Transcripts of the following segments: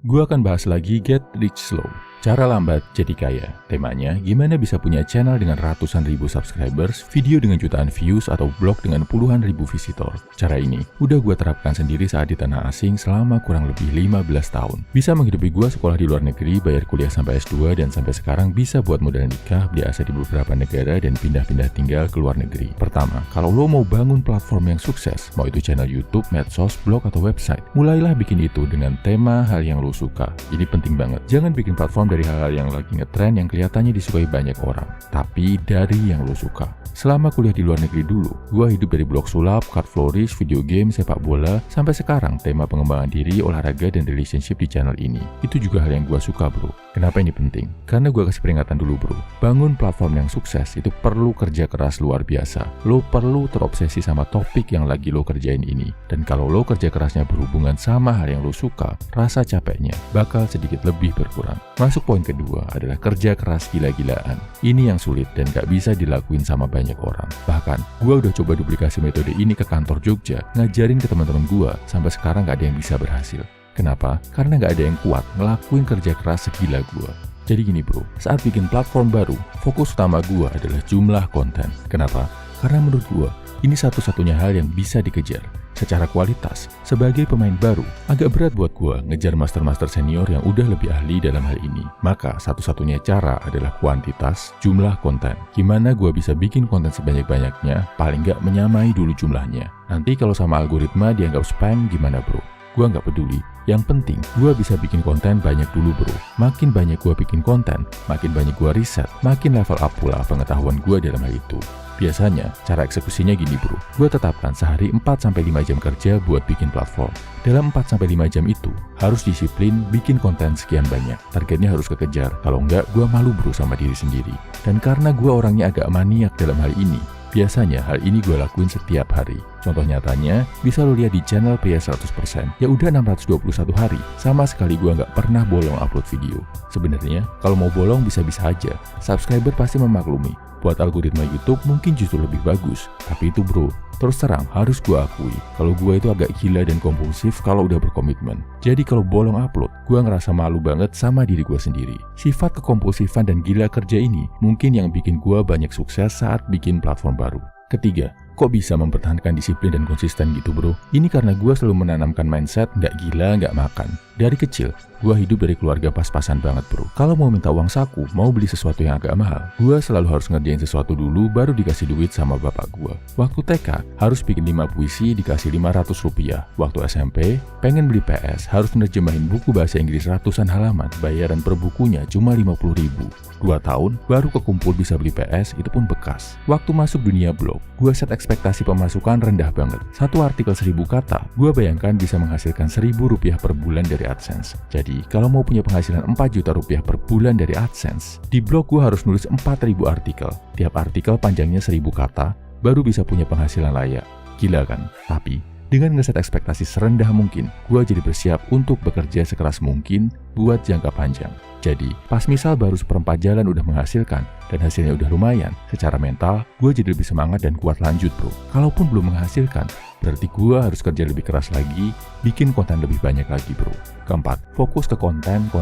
Gua akan bahas lagi Get Rich Slow, cara lambat jadi kaya. Temanya, gimana bisa punya channel dengan ratusan ribu subscribers, video dengan jutaan views, atau blog dengan puluhan ribu visitor. Cara ini udah gua terapkan sendiri saat di tanah asing selama kurang lebih 15 tahun. Bisa menghidupi gua sekolah di luar negeri, bayar kuliah sampai S2, dan sampai sekarang bisa buat modal nikah, beli aset di beberapa negara, dan pindah-pindah tinggal ke luar negeri. Pertama, kalau lo mau bangun platform yang sukses, mau itu channel YouTube, medsos, blog, atau website, mulailah bikin itu dengan tema hal yang lo suka. Ini penting banget. Jangan bikin platform dari hal-hal yang lagi ngetren yang kelihatannya disukai banyak orang, tapi dari yang lo suka. Selama kuliah di luar negeri dulu, gua hidup dari blog sulap, card flourish, video game, sepak bola, sampai sekarang tema pengembangan diri, olahraga, dan relationship di channel ini. Itu juga hal yang gua suka, bro. Kenapa ini penting? Karena gua kasih peringatan dulu, bro. Bangun platform yang sukses itu perlu kerja keras luar biasa. Lo perlu terobsesi sama topik yang lagi lo kerjain ini. Dan kalau lo kerja kerasnya berhubungan sama hal yang lo suka, rasa capeknya bakal sedikit lebih berkurang. Masuk poin kedua adalah kerja keras gila-gilaan. Ini yang sulit dan gak bisa dilakuin sama banyak orang. Bahkan, gua udah coba duplikasi metode ini ke kantor Jogja, ngajarin ke teman-teman gua, sampai sekarang gak ada yang bisa berhasil. Kenapa? Karena gak ada yang kuat ngelakuin kerja keras segila gua. Jadi gini bro, saat bikin platform baru, fokus utama gua adalah jumlah konten. Kenapa? Karena menurut gua, ini satu-satunya hal yang bisa dikejar. Secara kualitas, sebagai pemain baru, agak berat buat gua ngejar master-master senior yang udah lebih ahli dalam hal ini. Maka, satu-satunya cara adalah kuantitas, jumlah konten. Gimana gua bisa bikin konten sebanyak-banyaknya, paling nggak menyamai dulu jumlahnya. Nanti kalau sama algoritma dianggap spam, gimana bro? Gua nggak peduli. Yang penting, gua bisa bikin konten banyak dulu bro. Makin banyak gua bikin konten, makin banyak gua riset, makin level up pula pengetahuan gua dalam hal itu. Biasanya, cara eksekusinya gini bro. Gua tetapkan sehari 4-5 jam kerja buat bikin platform. Dalam 4-5 jam itu, harus disiplin bikin konten sekian banyak. Targetnya harus kekejar, kalau enggak gua malu bro sama diri sendiri. Dan karena gua orangnya agak maniak dalam hal ini, biasanya hal ini gue lakuin setiap hari. Contoh nyatanya, bisa lo lihat di channel Pria 100%. Ya udah 621 hari, sama sekali gue nggak pernah bolong upload video. Sebenarnya, kalau mau bolong bisa-bisa aja. Subscriber pasti memaklumi. Buat algoritma YouTube mungkin justru lebih bagus. Tapi itu bro, terus terang harus gue akui, kalau gue itu agak gila dan kompulsif kalau udah berkomitmen. Jadi kalau bolong upload, gue ngerasa malu banget sama diri gue sendiri. Sifat kekompulsifan dan gila kerja ini mungkin yang bikin gue banyak sukses saat bikin platform baru. Ketiga, kok bisa mempertahankan disiplin dan konsisten gitu bro? Ini karena gue selalu menanamkan mindset nggak gila nggak makan. Dari kecil, gue hidup dari keluarga pas-pasan banget bro. Kalau mau minta uang saku, mau beli sesuatu yang agak mahal, gue selalu harus ngerjain sesuatu dulu baru dikasih duit sama bapak gue. Waktu TK, harus bikin 5 puisi dikasih 500 rupiah. Waktu SMP, pengen beli PS, harus nerjemahin buku bahasa Inggris ratusan halaman, bayaran per bukunya cuma 50 ribu. 2 tahun, baru kekumpul bisa beli PS, itu pun bekas. Waktu masuk dunia blog, gue set ekspektasi pemasukan rendah banget. Satu artikel 1000 kata, gue bayangkan bisa menghasilkan 1000 rupiah per bulan dari AdSense. Jadi, kalau mau punya penghasilan 4 juta rupiah per bulan dari AdSense, di blog gue harus nulis 4000 artikel. Tiap artikel panjangnya 1000 kata, baru bisa punya penghasilan layak. Gila kan? Tapi, dengan ngeset ekspektasi serendah mungkin, gue jadi bersiap untuk bekerja sekeras mungkin buat jangka panjang. Jadi, pas misal baru seperempat jalan udah menghasilkan, dan hasilnya udah lumayan, secara mental, gue jadi lebih semangat dan kuat lanjut bro. Kalaupun belum menghasilkan, berarti gue harus kerja lebih keras lagi, bikin konten lebih banyak lagi bro. Keempat, fokus ke konten.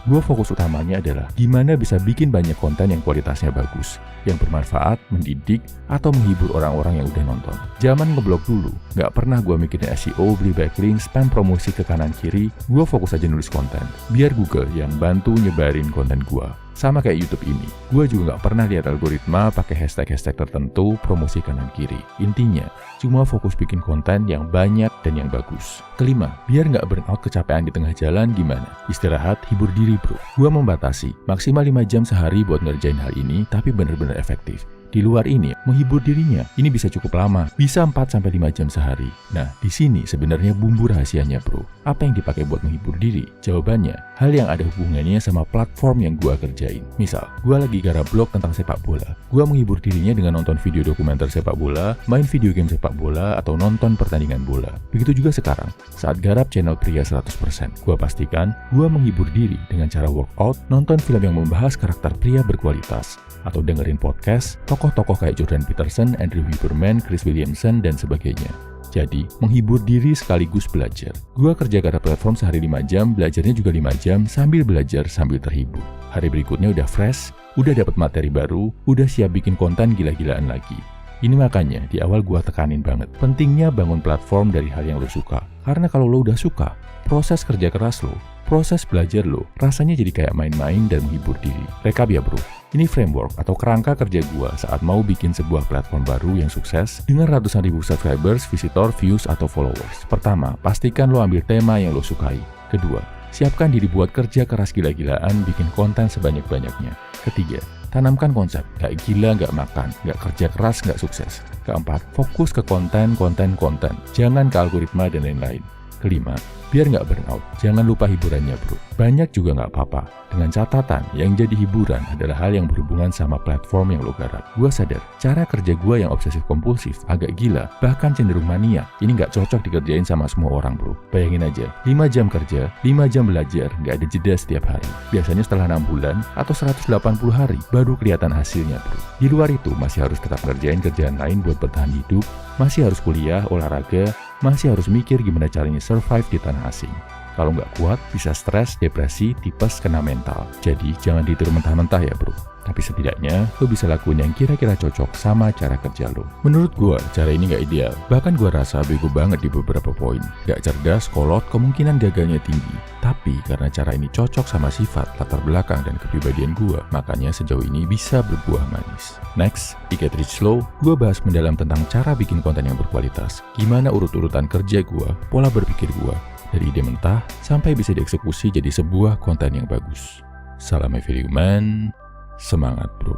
Gue fokus utamanya adalah gimana bisa bikin banyak konten yang kualitasnya bagus, yang bermanfaat, mendidik, atau menghibur orang-orang yang udah nonton. Zaman ngeblog dulu, gak pernah gue mikirin SEO, beli backlink, spam promosi ke kanan kiri. Gue fokus aja nulis konten, biar Google yang bantu nyebarin konten gue. Sama kayak YouTube ini, gue juga gak pernah lihat algoritma pakai hashtag-hashtag tertentu promosi kanan kiri. Intinya, cuma fokus bikin konten yang banyak dan yang bagus. Kelima, biar gak burnout kecapean di tengah jalan gimana? Istirahat, hibur diri bro. Gue membatasi, maksimal 5 jam sehari buat ngerjain hal ini, tapi bener-bener efektif. Di luar ini, menghibur dirinya, ini bisa cukup lama, bisa 4-5 jam sehari. Nah, di sini sebenarnya bumbu rahasianya bro. Apa yang dipakai buat menghibur diri? Jawabannya, hal yang ada hubungannya sama platform yang gua kerjain. Misal, gua lagi garap blog tentang sepak bola. Gua menghibur dirinya dengan nonton video dokumenter sepak bola, main video game sepak bola, atau nonton pertandingan bola. Begitu juga sekarang, saat garap channel Pria 100%. Gua pastikan, gua menghibur diri dengan cara workout, nonton film yang membahas karakter pria berkualitas, atau dengerin podcast tokoh-tokoh kayak Jordan Peterson, Andrew Huberman, Chris Williamson, dan sebagainya. Jadi, menghibur diri sekaligus belajar. Gua kerja ke platform sehari 5 jam, belajarnya juga 5 jam sambil belajar sambil terhibur. Hari berikutnya udah fresh, udah dapat materi baru, udah siap bikin konten gila-gilaan lagi. Ini makanya di awal gua tekanin banget, pentingnya bangun platform dari hal yang lo suka. Karena kalau lo udah suka, proses kerja keras lo, proses belajar lo, rasanya jadi kayak main-main dan menghibur diri. Rekap ya bro, ini framework atau kerangka kerja gua saat mau bikin sebuah platform baru yang sukses dengan ratusan ribu subscribers, visitor, views, atau followers. Pertama, pastikan lo ambil tema yang lo sukai. Kedua, siapkan diri buat kerja keras gila-gilaan bikin konten sebanyak-banyaknya. Ketiga, tanamkan konsep, gak gila gak makan, gak kerja keras gak sukses. Keempat, fokus ke konten, jangan ke algoritma dan lain-lain. Kelima, biar nggak burnout, jangan lupa hiburannya bro. Banyak juga nggak apa-apa, dengan catatan yang jadi hiburan adalah hal yang berhubungan sama platform yang lo garap. Gua sadar, cara kerja gua yang obsesif kompulsif, agak gila, bahkan cenderung mania. Ini nggak cocok dikerjain sama semua orang bro. Bayangin aja, 5 jam kerja, 5 jam belajar, nggak ada jeda setiap hari. Biasanya setelah 6 bulan atau 180 hari, baru kelihatan hasilnya bro. Di luar itu, masih harus tetap ngerjain kerjaan lain buat bertahan hidup, masih harus kuliah, olahraga, masih harus mikir gimana caranya survive di tanah asing. Kalau nggak kuat, bisa stres, depresi, tipes, kena mental. Jadi, jangan ditiru mentah-mentah ya bro. Tapi setidaknya, lo bisa lakuin yang kira-kira cocok sama cara kerja lo. Menurut gua, cara ini nggak ideal. Bahkan gua rasa bego banget di beberapa poin. Nggak cerdas, kolot, kemungkinan gagalnya tinggi. Tapi, karena cara ini cocok sama sifat, latar belakang, dan kepribadian gua, makanya sejauh ini bisa berbuah manis. Next, di Get Rich Slow, gua bahas mendalam tentang cara bikin konten yang berkualitas. Gimana urut-urutan kerja gua, pola berpikir gua, dari ide mentah sampai bisa dieksekusi jadi sebuah konten yang bagus. Salam everyman, semangat bro.